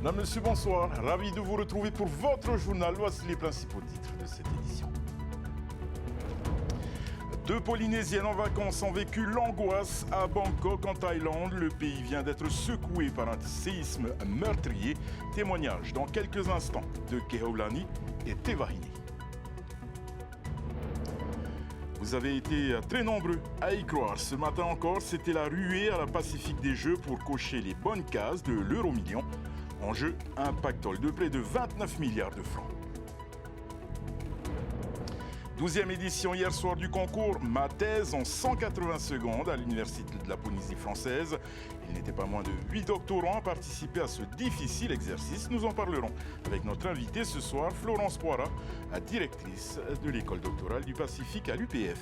Mesdames, Messieurs, bonsoir. Ravi de vous retrouver pour votre journal. Voici les principaux titres de cette édition. Deux Polynésiennes en vacances ont vécu l'angoisse à Bangkok, en Thaïlande. Le pays vient d'être secoué par un séisme meurtrier. Témoignage dans quelques instants de Kehaulani et Tevahini. Vous avez été très nombreux à y croire. Ce matin encore, c'était la ruée à la Pacifique des Jeux pour cocher les bonnes cases de l'euro-million. En jeu, un pactole de près de 29 milliards de francs. 12e édition hier soir du concours Ma thèse en 180 secondes à l'Université de la Polynésie française. Il n'était pas moins de 8 doctorants à participer à ce difficile exercice. Nous en parlerons avec notre invitée ce soir, Florence Poira, directrice de l'école doctorale du Pacifique à l'UPF.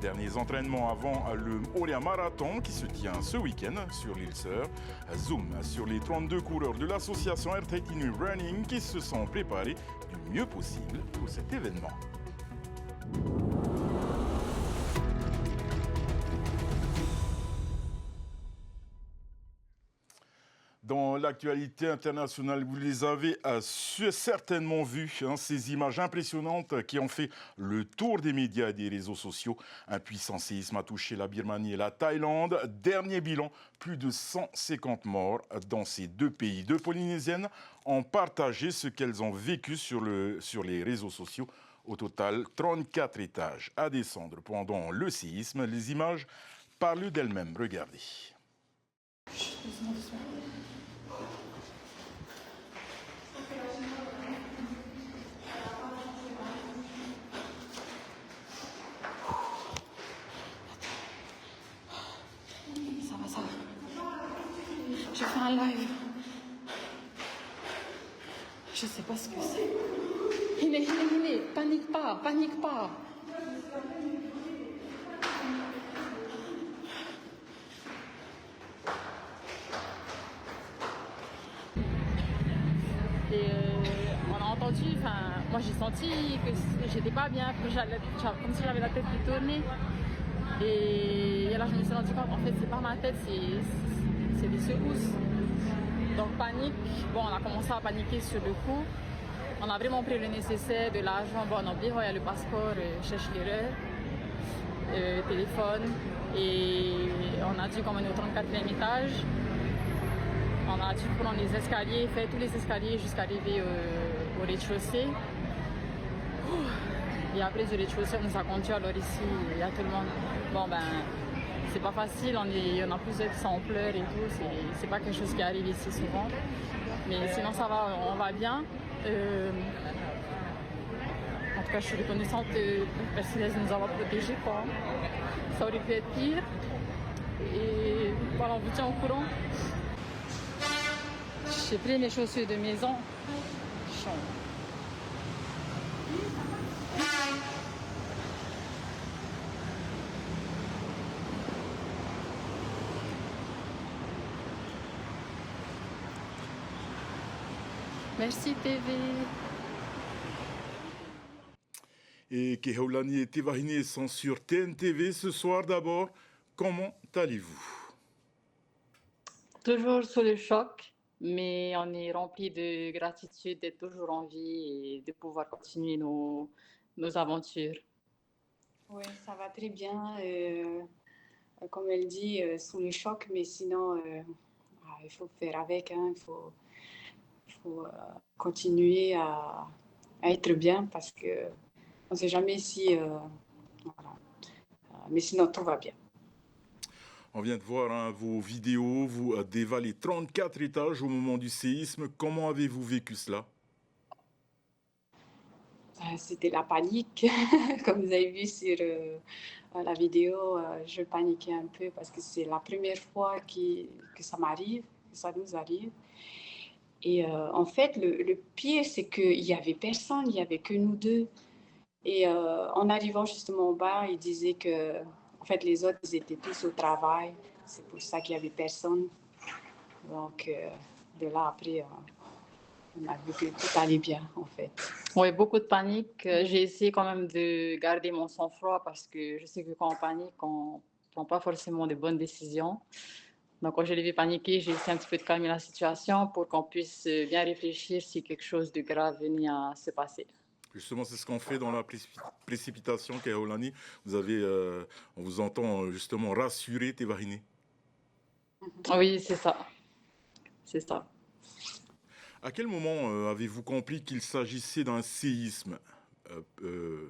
Derniers entraînements avant le Oria Marathon qui se tient ce week-end sur l'île Sœur. Zoom sur les 32 coureurs de l'association R30 New Running qui se sont préparés du mieux possible pour cet événement. Dans l'actualité internationale, vous les avez certainement vues, ces images impressionnantes qui ont fait le tour des médias et des réseaux sociaux. Un puissant séisme a touché la Birmanie et la Thaïlande. Dernier bilan, plus de 150 morts dans ces deux pays. Deux Polynésiennes ont partagé ce qu'elles ont vécu sur les réseaux sociaux. Au total, 34 étages à descendre pendant le séisme. Les images parlent d'elles-mêmes. Regardez. Je fais un live. Je sais pas ce que c'est. Hine, panique pas. Et on a entendu, moi j'ai senti que j'étais pas bien, comme si j'avais la tête qui tournait. Et là je me suis rendu compte, en fait c'est pas ma tête, c'est des secousses. Donc panique, bon on a commencé à paniquer sur le coup. On a vraiment pris le nécessaire, de l'argent, bon on a oublié, il y a le passeport, cherche l'erreur, téléphone. Et on a dû comme on est au 34e étage. On a dû prendre les escaliers, faire tous les escaliers jusqu'à arriver au rez-de-chaussée. Et après du rez-de-chaussée, on nous a conduits, alors ici, il y a tout le monde. Bon ben, c'est pas facile, on a plusieurs qui sont en pleurs et tout, c'est pas quelque chose qui arrive ici souvent. Mais sinon ça va, on va bien. En tout cas, je suis reconnaissante parce qu'elles nous ont protégés, quoi. Ça aurait pu être pire. Et voilà, on vous tient au courant. J'ai pris mes chaussures de maison. Merci TV. Et Kehaulani et Tevahini sont sur TNTV ce soir. D'abord, comment allez-vous? Toujours sous le choc, mais on est rempli de gratitude d'être toujours en vie et de pouvoir continuer nos aventures. Oui, ça va très bien. Comme elle dit, sous le choc, mais sinon, il faut faire avec. Il faut continuer à être bien parce qu'on ne sait jamais si... voilà. Mais sinon, tout va bien. On vient de voir vos vidéos, vous dévalez 34 étages au moment du séisme. Comment avez-vous vécu cela? C'était la panique. Comme vous avez vu sur la vidéo, je paniquais un peu parce que c'est la première fois que ça m'arrive, que ça nous arrive. Et en fait, le pire, c'est qu'il n'y avait personne, il n'y avait que nous deux. Et en arrivant justement au bar, il disait que en fait, les autres, ils étaient tous au travail. C'est pour ça qu'il n'y avait personne. Donc, de là, après, on a vu que tout allait bien, en fait. Oui, beaucoup de panique. J'ai essayé quand même de garder mon sang-froid parce que je sais que quand on panique, on ne prend pas forcément de bonnes décisions. Donc, quand je l'ai vu paniquer, j'ai essayé un petit peu de calmer la situation pour qu'on puisse bien réfléchir si quelque chose de grave venait à se passer. Justement, c'est ce qu'on fait dans la précipitation, Kehaulani. On vous entend justement rassurer Tevarine. Oui, c'est ça. C'est ça. À quel moment avez-vous compris qu'il s'agissait d'un séisme? On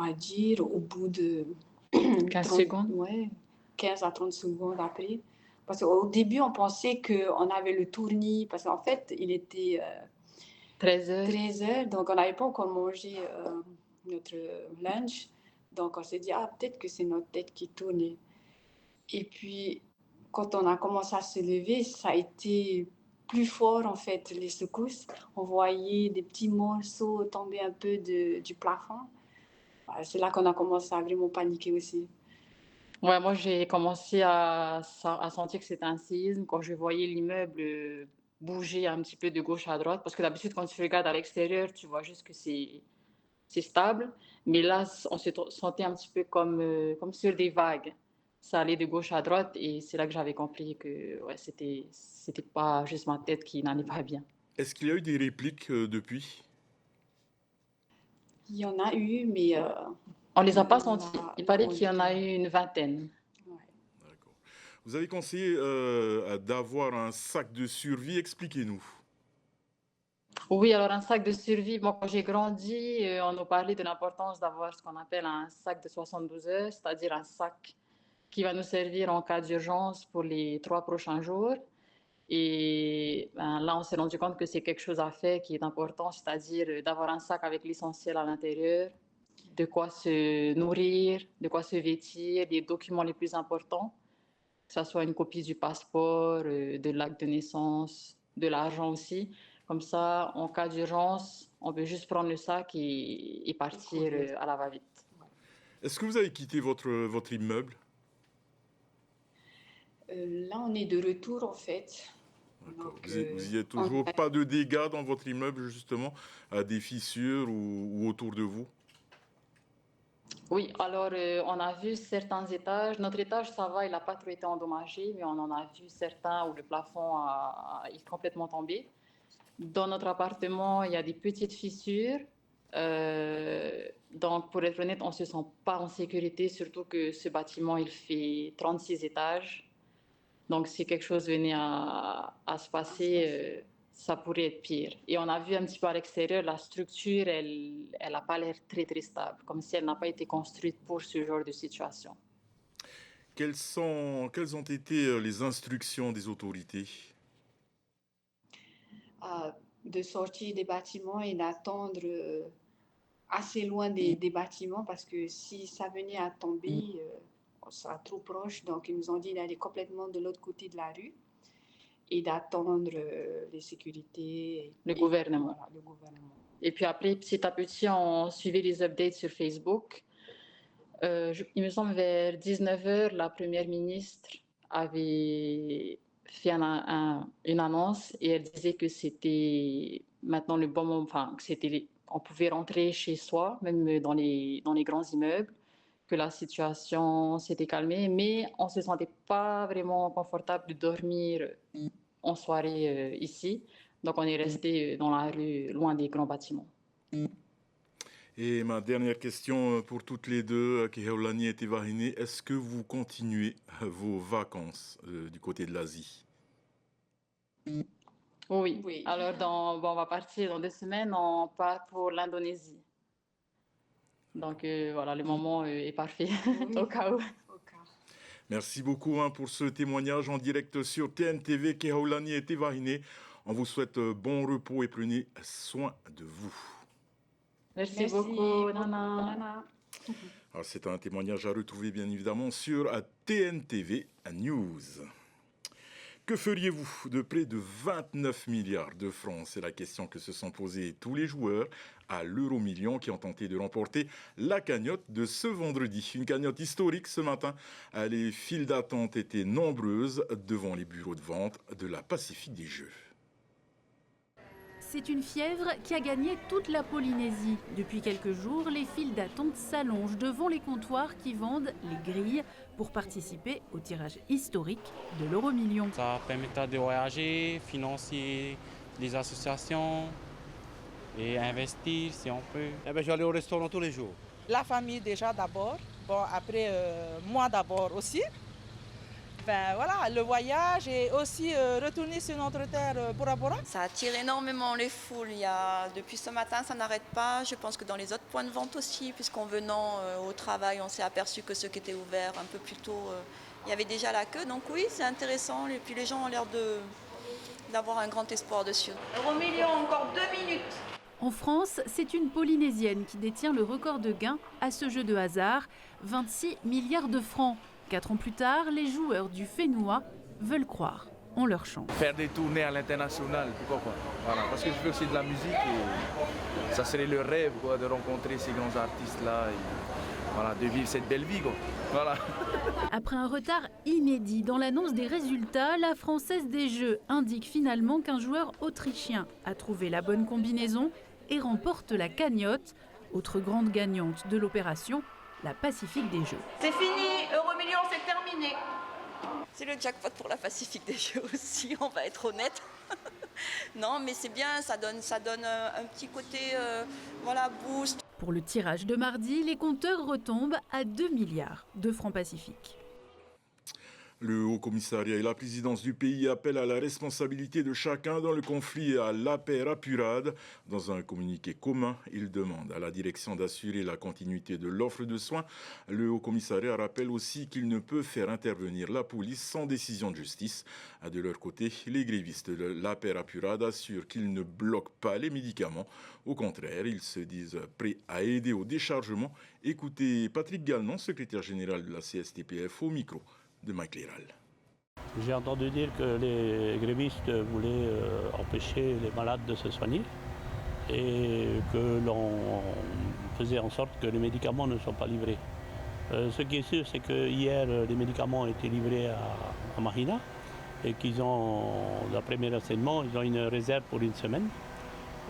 va dire au bout de 15 secondes. Ouais, 15 à 30 secondes après. Parce qu'au début, on pensait qu'on avait le tournis, parce qu'en fait, il était 13 heures. 13 heures, donc on n'avait pas encore mangé notre lunch. Donc on s'est dit, ah, peut-être que c'est notre tête qui tournait. Et puis, quand on a commencé à se lever, ça a été plus fort, en fait, les secousses. On voyait des petits morceaux tomber un peu du plafond. C'est là qu'on a commencé à vraiment paniquer aussi. Ouais, moi, j'ai commencé à sentir que c'était un séisme quand je voyais l'immeuble bouger un petit peu de gauche à droite. Parce que d'habitude, quand tu regardes à l'extérieur, tu vois juste que c'est stable. Mais là, on se sentait un petit peu comme sur des vagues. Ça allait de gauche à droite et c'est là que j'avais compris que ouais, c'était pas juste ma tête qui n'allait pas bien. Est-ce qu'il y a eu des répliques depuis? Il y en a eu, mais On les a pas on sentis. a Il paraît on qu'il y en a était- eu une vingtaine. ouais. D'accord. Vous avez conseillé d'avoir un sac de survie. Expliquez-nous. Oui, alors un sac de survie, moi quand j'ai grandi, on nous parlait de l'importance d'avoir ce qu'on appelle un sac de 72 heures, c'est-à-dire un sac qui va nous servir en cas d'urgence pour les 3 prochains jours. Et ben, là, on s'est rendu compte que c'est quelque chose à faire qui est important, c'est-à-dire d'avoir un sac avec l'essentiel à l'intérieur, de quoi se nourrir, de quoi se vêtir, les documents les plus importants, que ce soit une copie du passeport, de l'acte de naissance, de l'argent aussi. Comme ça, en cas d'urgence, on peut juste prendre le sac et partir à la va-vite. Est-ce que vous avez quitté votre immeuble? Là, on est de retour, en fait. D'accord. Donc, Vous y êtes toujours pas de dégâts dans votre immeuble, justement, à des fissures ou autour de vous? Oui, alors on a vu certains étages. Notre étage, ça va, il n'a pas trop été endommagé, mais on en a vu certains où le plafond est complètement tombé. Dans notre appartement, il y a des petites fissures. Donc, pour être honnête, on ne se sent pas en sécurité, surtout que ce bâtiment, il fait 36 étages. Donc, si quelque chose venait à se passer, ça pourrait être pire. Et on a vu un petit peu à l'extérieur, la structure, elle n'a pas l'air très, très stable, comme si elle n'a pas été construite pour ce genre de situation. Quelles ont été les instructions des autorités? de sortir des bâtiments et d'attendre assez loin des bâtiments parce que si ça venait à tomber, on sera trop proche. Donc, ils nous ont dit d'aller complètement de l'autre côté de la rue et d'attendre les sécurités. Le gouvernement. Voilà, le gouvernement. Et puis après, petit à petit, on suivait les updates sur Facebook. Il me semble vers 19 h, la première ministre avait fait une annonce et elle disait que c'était maintenant le bon moment, enfin, on pouvait rentrer chez soi, même dans les grands immeubles, que la situation s'était calmée, mais on ne se sentait pas vraiment confortable de dormir en soirée ici. Donc on est resté dans la rue, loin des grands bâtiments. Et ma dernière question pour toutes les deux, Kehaulani et Tevarine, est-ce que vous continuez vos vacances du côté de l'Asie? Oui. Oui. Alors, on va partir dans 2 semaines, on part pour l'Indonésie. Donc, voilà, le moment est parfait Oui. au cas où. Au cas. Merci beaucoup pour ce témoignage en direct sur TNTV, Kehaulani et Tevarine. On vous souhaite bon repos et prenez soin de vous. Merci beaucoup, Nana. Nana. Alors, c'est un témoignage à retrouver bien évidemment sur TNTV News. Que feriez-vous de près de 29 milliards de francs? C'est la question que se sont posés tous les joueurs à l'Euro-Million qui ont tenté de remporter la cagnotte de ce vendredi. Une cagnotte historique ce matin. Les files d'attente étaient nombreuses devant les bureaux de vente de la Pacifique des Jeux. C'est une fièvre qui a gagné toute la Polynésie. Depuis quelques jours, les files d'attente s'allongent devant les comptoirs qui vendent les grilles pour participer au tirage historique de l'euro-million. Ça permettra de voyager, financer des associations et investir si on peut. Je vais aller au restaurant tous les jours. La famille déjà d'abord, bon après moi d'abord aussi. Ben voilà, le voyage et aussi retourner sur notre terre Bora Bora. Ça attire énormément les foules. Depuis ce matin, ça n'arrête pas. Je pense que dans les autres points de vente aussi, puisqu'en venant au travail, on s'est aperçu que ceux qui étaient ouverts un peu plus tôt, il y avait déjà la queue. Donc oui, c'est intéressant. Et puis les gens ont l'air d'avoir un grand espoir dessus. Euro-million, encore 2 minutes. En France, c'est une Polynésienne qui détient le record de gains à ce jeu de hasard, 26 milliards de francs. 4 ans plus tard, les joueurs du Fénois veulent croire en leur chance. Faire des tournées à l'international, pourquoi pas. Voilà, parce que je fais aussi de la musique et ça serait le rêve quoi, de rencontrer ces grands artistes-là et voilà, de vivre cette belle vie. Quoi. Voilà. Après un retard inédit dans l'annonce des résultats, la Française des Jeux indique finalement qu'un joueur autrichien a trouvé la bonne combinaison et remporte la cagnotte. Autre grande gagnante de l'opération, la Pacifique des Jeux. C'est fini, euro-million, c'est terminé. C'est le jackpot pour la Pacifique des Jeux aussi, on va être honnête. Non, mais c'est bien, ça donne un petit côté boost. Pour le tirage de mardi, les compteurs retombent à 2 milliards de francs pacifiques. Le Haut-Commissariat et la présidence du pays appellent à la responsabilité de chacun dans le conflit et à la paix rapurade. Dans un communiqué commun, ils demandent à la direction d'assurer la continuité de l'offre de soins. Le Haut-Commissariat rappelle aussi qu'il ne peut faire intervenir la police sans décision de justice. De leur côté, les grévistes de la paix rapurade assurent qu'ils ne bloquent pas les médicaments. Au contraire, ils se disent prêts à aider au déchargement. Écoutez Patrick Galnon, secrétaire général de la CSTPF, au micro de Mike Léral. J'ai entendu dire que les grévistes voulaient empêcher les malades de se soigner et que l'on faisait en sorte que les médicaments ne soient pas livrés. Ce qui est sûr, c'est que hier, les médicaments ont été livrés à Mahina et qu'ils ont, d'après mes renseignements, ils ont une réserve pour une semaine.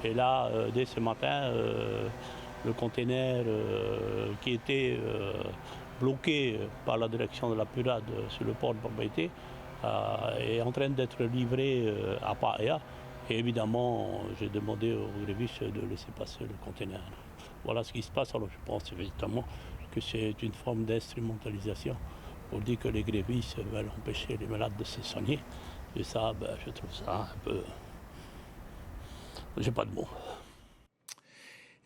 Et là, dès ce matin, le container qui était bloqué par la direction de la Purade sur le port de Bambaïté est en train d'être livré à Paea. Et évidemment, j'ai demandé aux grévistes de laisser passer le container. Voilà ce qui se passe. Alors je pense évidemment que c'est une forme d'instrumentalisation pour dire que les grévistes veulent empêcher les malades de se soigner. Et ça, je trouve ça un peu... J'ai pas de mots.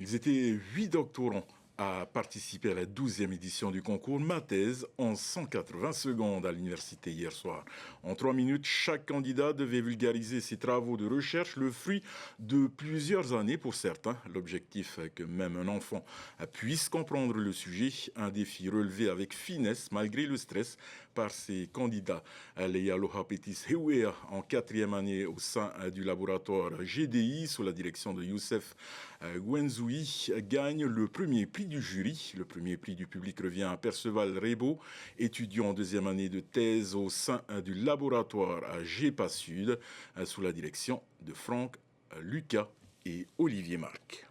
Ils étaient 8 doctorants à participer à la 12e édition du concours Ma thèse en 180 secondes à l'université hier soir. En 3 minutes, chaque candidat devait vulgariser ses travaux de recherche, le fruit de plusieurs années pour certains. L'objectif est que même un enfant puisse comprendre le sujet, un défi relevé avec finesse malgré le stress par ses candidats. Leia Lohapetis Hewea, en 4e année au sein du laboratoire GDI sous la direction de Youssef Gwenzoui, gagne le premier prix du jury. Le premier prix du public revient à Perceval Rebo, étudiant en 2e année de thèse au sein du laboratoire à GEPA Sud sous la direction de Franck Lucas et Olivier Marc.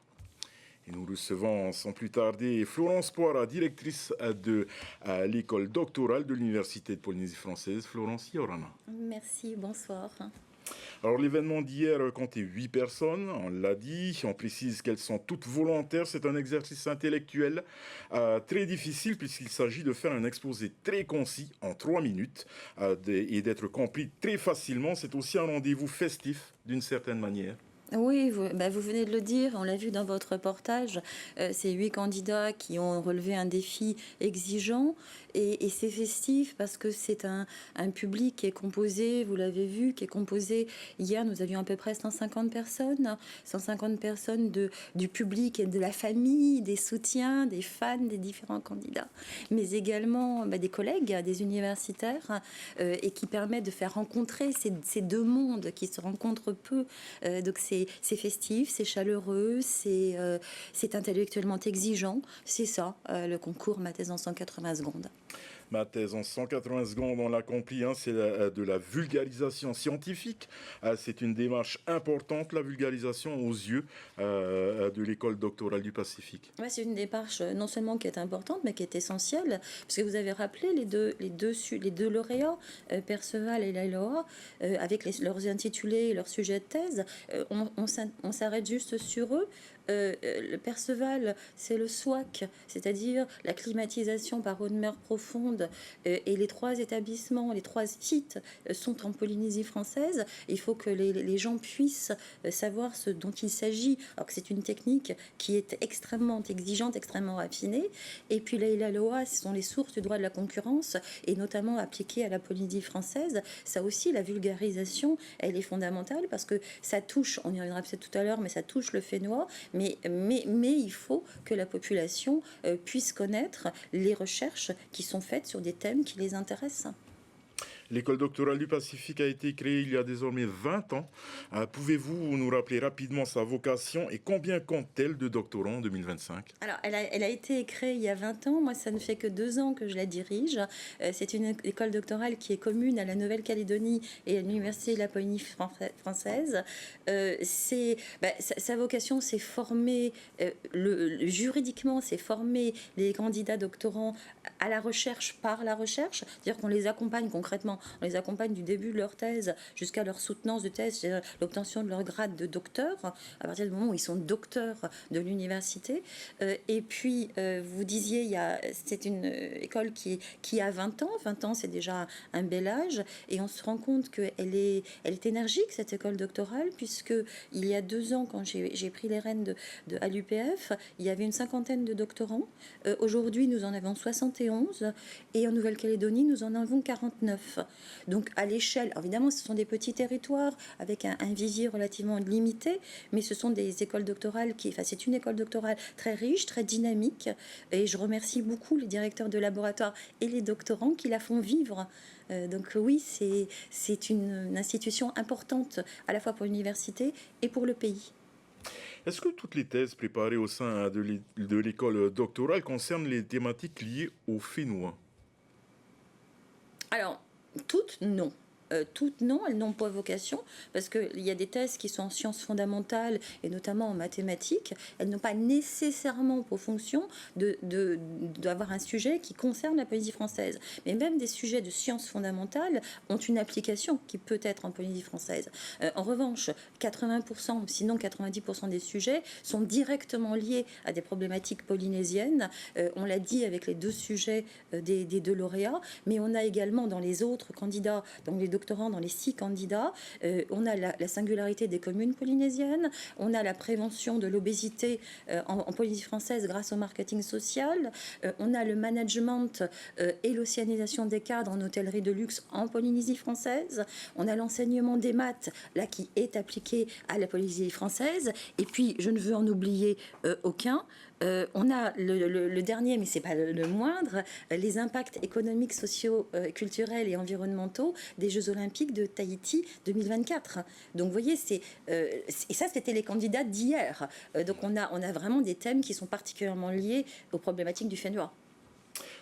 Et nous recevons sans plus tarder Florence Poira, directrice de l'école doctorale de l'Université de Polynésie française. Florence Yorana. Merci, bonsoir. Alors l'événement d'hier comptait 8 personnes, on l'a dit, on précise qu'elles sont toutes volontaires. C'est un exercice intellectuel très difficile puisqu'il s'agit de faire un exposé très concis en 3 minutes et d'être compris très facilement. C'est aussi un rendez-vous festif d'une certaine manière. Oui, vous venez de le dire, on l'a vu dans votre reportage, ces 8 candidats qui ont relevé un défi exigeant et c'est festif parce que c'est un public qui est composé, vous l'avez vu, qui est composé, hier nous avions à peu près 150 personnes du public et de la famille, des soutiens, des fans des différents candidats, mais également des collègues, des universitaires et qui permettent de faire rencontrer ces deux mondes qui se rencontrent peu, donc c'est festif, c'est chaleureux, c'est intellectuellement exigeant. C'est ça, le concours Ma thèse en 180 secondes. Ma thèse en 180 secondes, on l'accomplit, c'est de la vulgarisation scientifique. C'est une démarche importante, la vulgarisation aux yeux de l'école doctorale du Pacifique. Ouais, c'est une démarche non seulement qui est importante, mais qui est essentielle, parce que vous avez rappelé les deux lauréats, Perceval et Lailoa, avec leurs intitulés et leurs sujets de thèse. On s'arrête juste sur eux. Le Perceval, c'est le SWAC, c'est-à-dire la climatisation par eau de mer profonde, et les 3 établissements, les 3 sites sont en Polynésie française. Il faut que les gens puissent savoir ce dont il s'agit, alors que c'est une technique qui est extrêmement exigeante, extrêmement raffinée. Et puis la LOA, ce sont les sources du droit de la concurrence, et notamment appliquées à la Polynésie française. Ça aussi, la vulgarisation, elle est fondamentale, parce que ça touche, on y reviendra peut-être tout à l'heure, mais ça touche le fénois. Mais il faut que la population puisse connaître les recherches qui sont faites sur des thèmes qui les intéressent. L'école doctorale du Pacifique a été créée il y a désormais 20 ans. Pouvez-vous nous rappeler rapidement sa vocation et combien compte-t-elle de doctorants en 2025 ? Alors, elle a été créée il y a 20 ans. Moi, ça ne fait que 2 ans que je la dirige. C'est une école doctorale qui est commune à la Nouvelle-Calédonie et à l'Université de la Polynésie française. Sa vocation, c'est former, juridiquement, c'est former les candidats doctorants à la recherche par la recherche. C'est-à-dire qu'on les accompagne concrètement. On les accompagne du début de leur thèse jusqu'à leur soutenance de thèse, c'est-à-dire l'obtention de leur grade de docteur, à partir du moment où ils sont docteurs de l'université. Et puis, vous disiez, c'est une école qui a 20 ans. 20 ans, c'est déjà un bel âge. Et on se rend compte qu'elle est énergique, cette école doctorale, puisque il y a 2 ans, quand j'ai pris les rênes à l'UPF, il y avait une 50aine de doctorants. Aujourd'hui, nous en avons 71. Et en Nouvelle-Calédonie, nous en avons 49. Donc à l'échelle, évidemment, ce sont des petits territoires avec un vivier relativement limité, mais ce sont des écoles doctorales c'est une école doctorale très riche, très dynamique, et je remercie beaucoup les directeurs de laboratoire et les doctorants qui la font vivre. Donc oui, c'est une institution importante à la fois pour l'université et pour le pays. Est-ce que toutes les thèses préparées au sein de l'école doctorale concernent les thématiques liées au fénois ? Alors, toutes, non. Toutes, non, elles n'ont pas vocation, parce qu'il y a des thèses qui sont en sciences fondamentales, et notamment en mathématiques. Elles n'ont pas nécessairement pour fonction d'avoir un sujet qui concerne la Polynésie française. Mais même des sujets de sciences fondamentales ont une application qui peut être en Polynésie française. En revanche, 80%, sinon 90% des sujets sont directement liés à des problématiques polynésiennes. On l'a dit avec les 2 sujets des 2 lauréats, mais on a également dans les autres candidats, dans les doctorants, dans les 6 candidats, on a la singularité des communes polynésiennes, on a la prévention de l'obésité en Polynésie française grâce au marketing social, on a le management et l'océanisation des cadres en hôtellerie de luxe en Polynésie française, on a l'enseignement des maths, là, qui est appliqué à la Polynésie française, et puis je ne veux en oublier aucun. On a le dernier, mais ce n'est pas le moindre, les impacts économiques, sociaux, culturels et environnementaux des Jeux Olympiques de Tahiti 2024. Donc vous voyez, et ça c'était les candidats d'hier. Donc on a vraiment des thèmes qui sont particulièrement liés aux problématiques du fénois.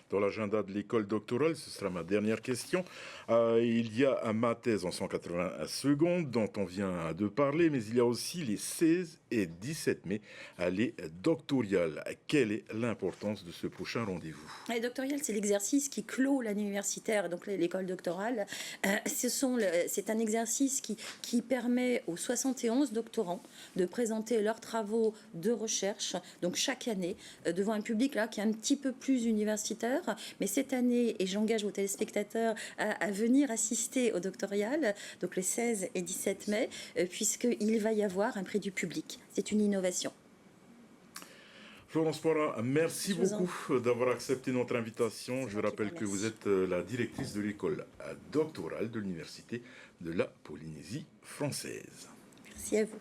Dans l'agenda de l'école doctorale, ce sera ma dernière question. Il y a ma thèse en 180 secondes dont on vient de parler, mais il y a aussi les 16 et 17 mai, les doctoriales. Quelle est l'importance de ce prochain rendez-vous ? Les doctoriales, c'est l'exercice qui clôt l'année universitaire, donc l'école doctorale. C'est un exercice qui permet aux 71 doctorants de présenter leurs travaux de recherche, donc chaque année, devant un public là qui est un petit peu plus universitaire. Mais cette année, et j'engage vos téléspectateurs à venir assister au doctorial, donc les 16 et 17 mai, puisqu'il va y avoir un prix du public. C'est une innovation. Florence Poirat, merci beaucoup d'avoir accepté notre invitation. Je rappelle que vous êtes la directrice de l'école doctorale de l'Université de la Polynésie française. Merci à vous.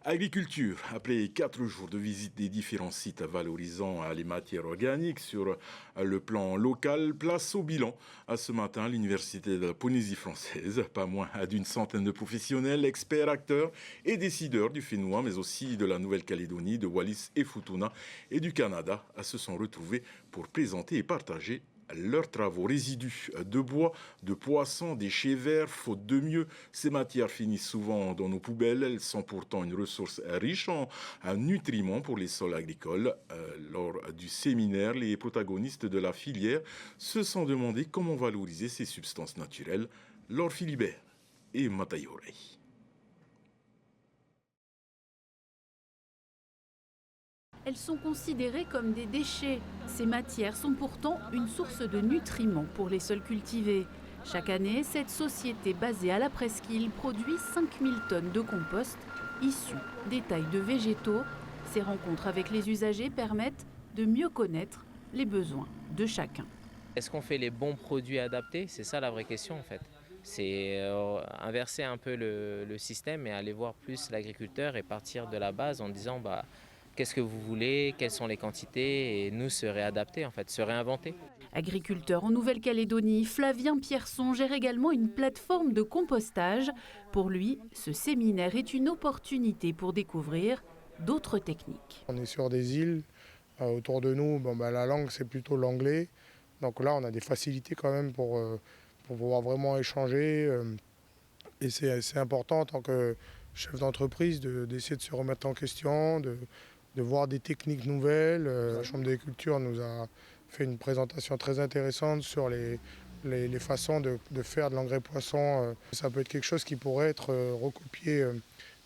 Agriculture, après 4 jours de visite des différents sites valorisant les matières organiques sur le plan local, place au bilan. Ce matin, l'Université de la Polynésie française, pas moins d'une centaine de professionnels, experts, acteurs et décideurs du fénois, mais aussi de la Nouvelle-Calédonie, de Wallis et Futuna et du Canada, se sont retrouvés pour présenter et partager leurs travaux. Résidus de bois, de poissons, déchets verts, faute de mieux, ces matières finissent souvent dans nos poubelles. Elles sont pourtant une ressource riche en nutriments pour les sols agricoles. Lors du séminaire, les protagonistes de la filière se sont demandé comment valoriser ces substances naturelles. Laure Philibert et Matayore. Elles sont considérées comme des déchets. Ces matières sont pourtant une source de nutriments pour les sols cultivés. Chaque année, cette société basée à la Presqu'île produit 5000 tonnes de compost issus des tailles de végétaux. Ces rencontres avec les usagers permettent de mieux connaître les besoins de chacun. Est-ce qu'on fait les bons produits adaptés? C'est ça la vraie question en fait. C'est inverser un peu le système et aller voir plus l'agriculteur et partir de la base en disant qu'est-ce que vous voulez, quelles sont les quantités, et nous se réadapter en fait, se réinventer. Agriculteur en Nouvelle-Calédonie, Flavien Pierson gère également une plateforme de compostage. Pour lui, ce séminaire est une opportunité pour découvrir d'autres techniques. On est sur des îles, autour de nous, la langue c'est plutôt l'anglais. Donc là on a des facilités quand même pour pouvoir vraiment échanger. Et c'est important en tant que chef d'entreprise d'essayer de se remettre en question, de voir des techniques nouvelles. La Chambre d'agriculture nous a fait une présentation très intéressante sur les façons de faire de l'engrais poisson. Ça peut être quelque chose qui pourrait être recopié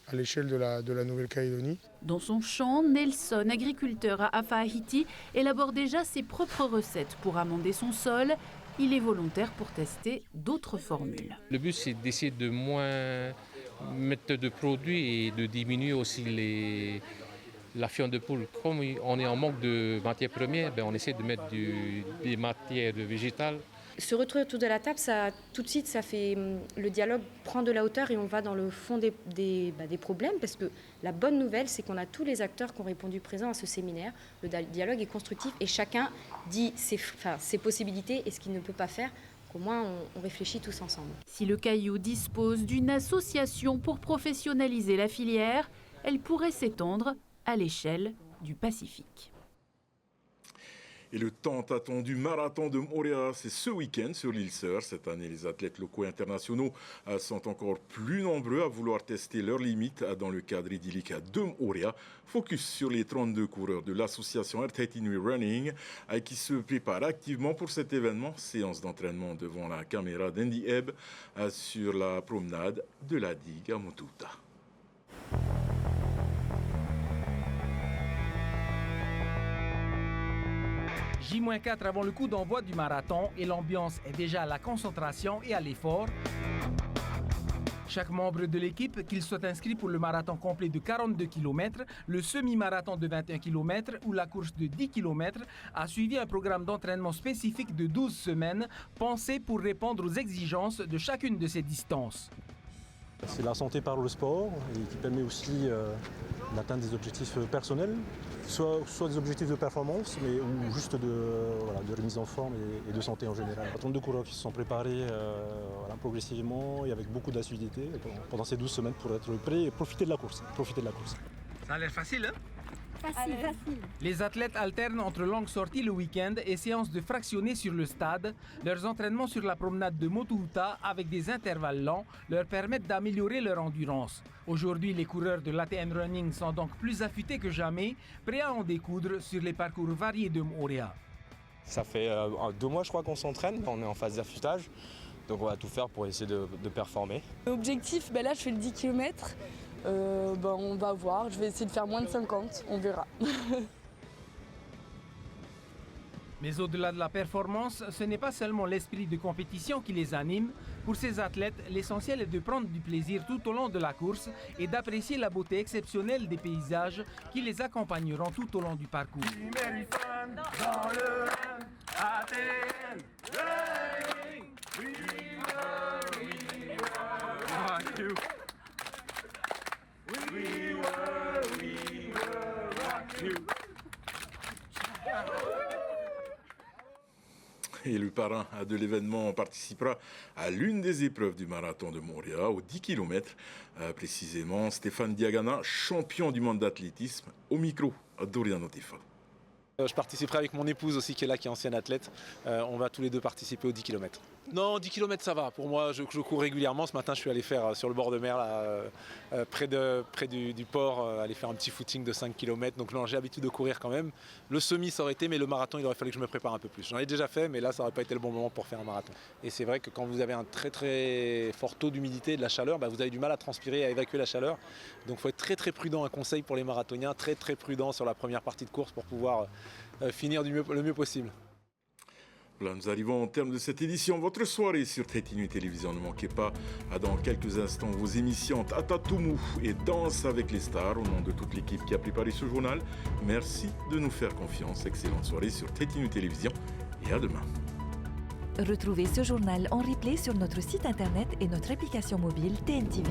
à l'échelle de la Nouvelle-Calédonie. Dans son champ, Nelson, agriculteur à Afahiti, élabore déjà ses propres recettes pour amender son sol. Il est volontaire pour tester d'autres formules. Le but, c'est d'essayer de moins mettre de produits et de diminuer aussi la fiente de poule. Comme on est en manque de matières premières, on essaie de mettre des matières végétales. Se retrouver autour de la table, tout de suite, ça fait le dialogue prend de la hauteur et on va dans le fond des problèmes, parce que la bonne nouvelle, c'est qu'on a tous les acteurs qui ont répondu présents à ce séminaire. Le dialogue est constructif et chacun dit ses possibilités et ce qu'il ne peut pas faire. Au moins, on réfléchit tous ensemble. Si le Caillou dispose d'une association pour professionnaliser la filière, elle pourrait s'étendre à l'échelle du Pacifique. Et le tant attendu marathon de Moorea, c'est ce week-end sur l'île Sœur. Cette année, les athlètes locaux et internationaux sont encore plus nombreux à vouloir tester leurs limites dans le cadre idyllique de Moorea. Focus sur les 32 coureurs de l'association Earth Inuit Running qui se préparent activement pour cet événement. Séance d'entraînement devant la caméra d'Andy Ebb sur la promenade de la digue à Motuta. J-4 avant le coup d'envoi du marathon et l'ambiance est déjà à la concentration et à l'effort. Chaque membre de l'équipe, qu'il soit inscrit pour le marathon complet de 42 km, le semi-marathon de 21 km ou la course de 10 km, a suivi un programme d'entraînement spécifique de 12 semaines, pensé pour répondre aux exigences de chacune de ces distances. C'est la santé par le sport et qui permet aussi d'atteindre des objectifs personnels, soit des objectifs de performance, ou juste de remise en forme et de santé en général. Il y a 32 coureurs qui se sont préparés progressivement et avec beaucoup d'assiduité pendant ces 12 semaines pour être prêts et profiter de la course. Ça a l'air facile, hein? Facile. Les athlètes alternent entre longues sorties le week-end et séances de fractionnés sur le stade. Leurs entraînements sur la promenade de Motuta avec des intervalles lents leur permettent d'améliorer leur endurance. Aujourd'hui, les coureurs de l'ATN Running sont donc plus affûtés que jamais, prêts à en découdre sur les parcours variés de Moorea. Ça fait 2 mois, je crois, qu'on s'entraîne. On est en phase d'affûtage. Donc on va tout faire pour essayer de performer. L'objectif, là je fais le 10 km. On va voir, je vais essayer de faire moins de 50, on verra. Mais au-delà de la performance, ce n'est pas seulement l'esprit de compétition qui les anime. Pour ces athlètes, l'essentiel est de prendre du plaisir tout au long de la course et d'apprécier la beauté exceptionnelle des paysages qui les accompagneront tout au long du parcours. Et le parrain de l'événement participera à l'une des épreuves du marathon de Moorea, aux 10 km. Précisément, Stéphane Diagana, champion du monde d'athlétisme, au micro d'Oriano Tefa. Je participerai avec mon épouse aussi qui est là, qui est ancienne athlète. On va tous les deux participer aux 10 km. Non, 10 km ça va. Pour moi, je cours régulièrement. Ce matin, je suis allé faire sur le bord de mer, là, près du port, aller faire un petit footing de 5 km. Donc non, j'ai l'habitude de courir quand même. Le semi, ça aurait été, mais le marathon, il aurait fallu que je me prépare un peu plus. J'en ai déjà fait, mais là, ça n'aurait pas été le bon moment pour faire un marathon. Et c'est vrai que quand vous avez un très très fort taux d'humidité et de la chaleur, vous avez du mal à transpirer, à évacuer la chaleur. Donc il faut être très très prudent. Un conseil pour les marathoniens, très très prudent sur la première partie de course pour pouvoir finir le mieux possible. Voilà, nous arrivons au terme de cette édition. Votre soirée sur TT Télévision. Ne manquez pas dans quelques instants vos émissions Tatatoumou et Danse avec les stars. Au nom de toute l'équipe qui a préparé ce journal, merci de nous faire confiance. Excellente soirée sur TT Télévision et à demain. Retrouvez ce journal en replay sur notre site internet et notre application mobile TNTV.